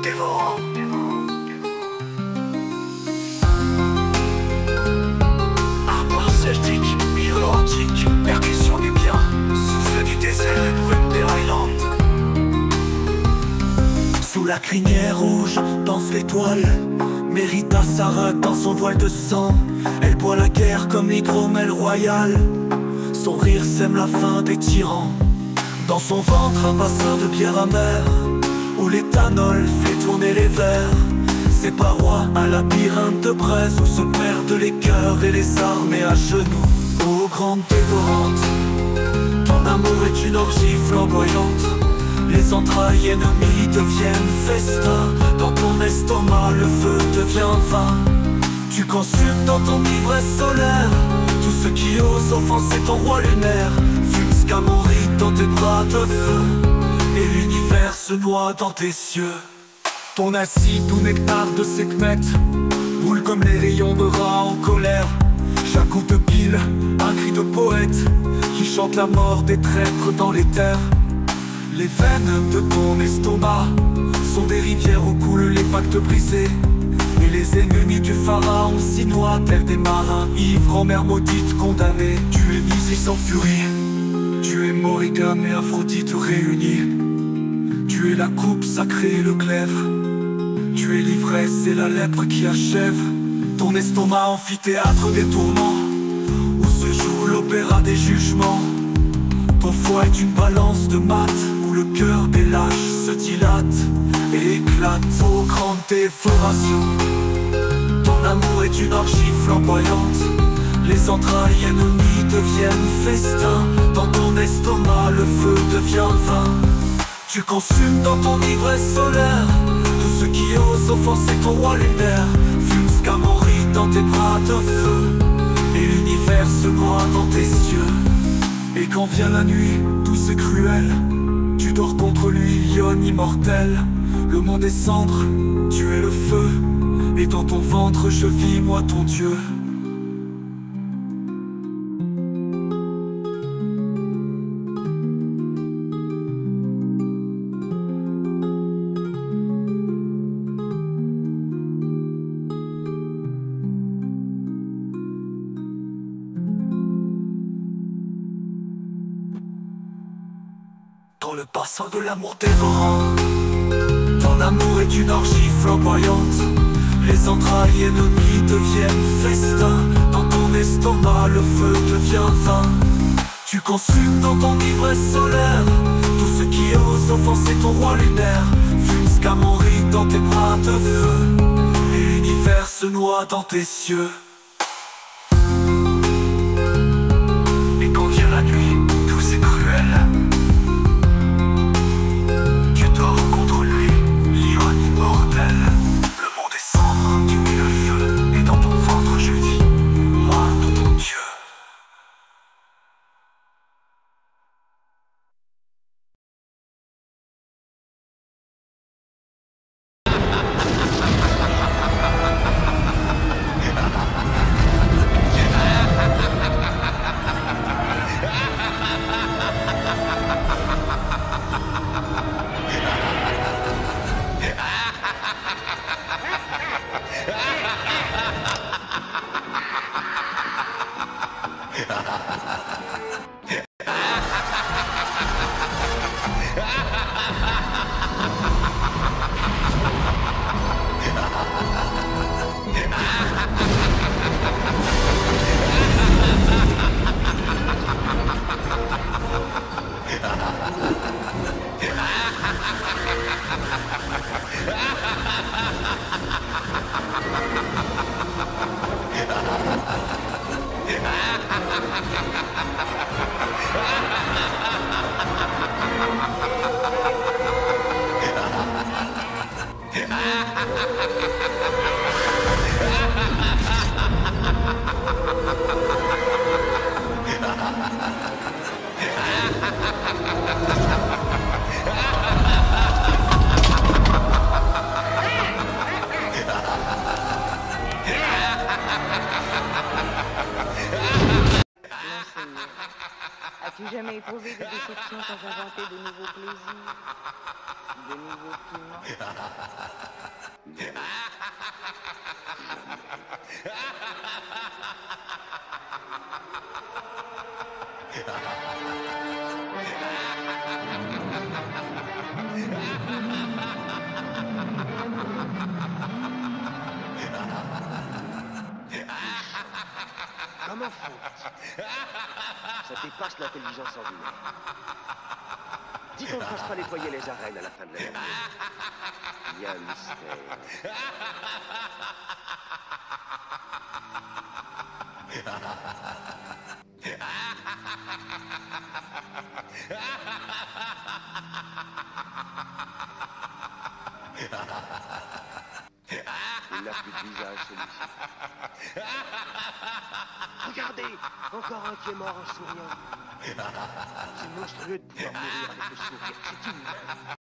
Dévorant. Arbre celtique, milieu antique, percussion du bien, souffle du désert, brume des Highlands. Sous la crinière rouge, danse l'étoile. Mérita s'arrête dans son voile de sang. Elle boit la guerre comme l'hydromel royal. Son rire sème la faim des tyrans. Dans son ventre un bassin de bière amère, où l'éthanol fait tourner les vers. Ses parois un labyrinthe de braise, où se perdent les cœurs et les armées à genoux. Ô grande dévorante, ton amour est une orgie flamboyante. Les entrailles ennemies deviennent festin. Dans ton estomac le feu devient vin. Tu consumes dans ton ivresse solaire tout ce qui ose offenser ton roi lunaire. Fume Scamory dans tes bras de feu, et l'univers se noie dans tes cieux. Ton acide ou nectar de Sekhmet boule comme les rayons de Ra en colère. Chaque coup de pile, un cri de poète qui chante la mort des traîtres dans les terres. Les veines de ton estomac sont des rivières où coulent les pactes brisés. Et les ennemis du pharaon s'y noient tels des marins ivres en mer maudite condamnés. Tu es Isis en furie, tu es Morrigan et Aphrodite réunis. Tu es la coupe sacrée et le glaive, tu es l'ivresse et la lèpre qui achève. Ton estomac amphithéâtre des tourments, où se joue l'opéra des jugements. Ton foie est une balance de maths, où le cœur des lâches se dilate et éclate. Ô grande dévoration, ton amour est une orgie flamboyante. Les entrailles ennemies deviennent festin. Dans ton estomac le feu devient vin. Tu consumes dans ton ivresse solaire tout ce qui ose offenser ton roi lunaire. Fume Scamory dans tes bras de feu, et l'univers se noie dans tes yeux. Et quand vient la nuit, douce et cruelle, tu dors contre lui, lionne immortel. Le monde est cendre, tu es le feu, et dans ton ventre je vis, moi ton Dieu. Dans le bassin de l'amour dévorant, ton amour est une orgie flamboyante. Les entrailles ennemies deviennent festin. Dans ton estomac le feu devient vin. Tu consumes dans ton ivresse solaire tout ce qui ose offenser ton roi lunaire. Fume Scamory dans tes bras de feu, et l'univers se noie dans tes cieux. Et quand vient la nuit, douce et cruelle, contre lui, lionne immortel. Le monde est sombre, tu es le feu, et dans ton ventre je vis, moi ton Dieu. As-tu jamais éprouvé des déceptions sans inventer de nouveaux plaisirs, de nouveaux piments? Comme un fou. Ça dépasse l'intelligence ordinaire. Dis qu'on ne fasse pas nettoyer les arènes à la fin de l'année. Il y a un mystère. Il n'a plus de visage, celui-ci. Regardez, encore un qui est mort en souriant. C'est monstrueux de pouvoir mourir avec le sourire. C'est inhumain.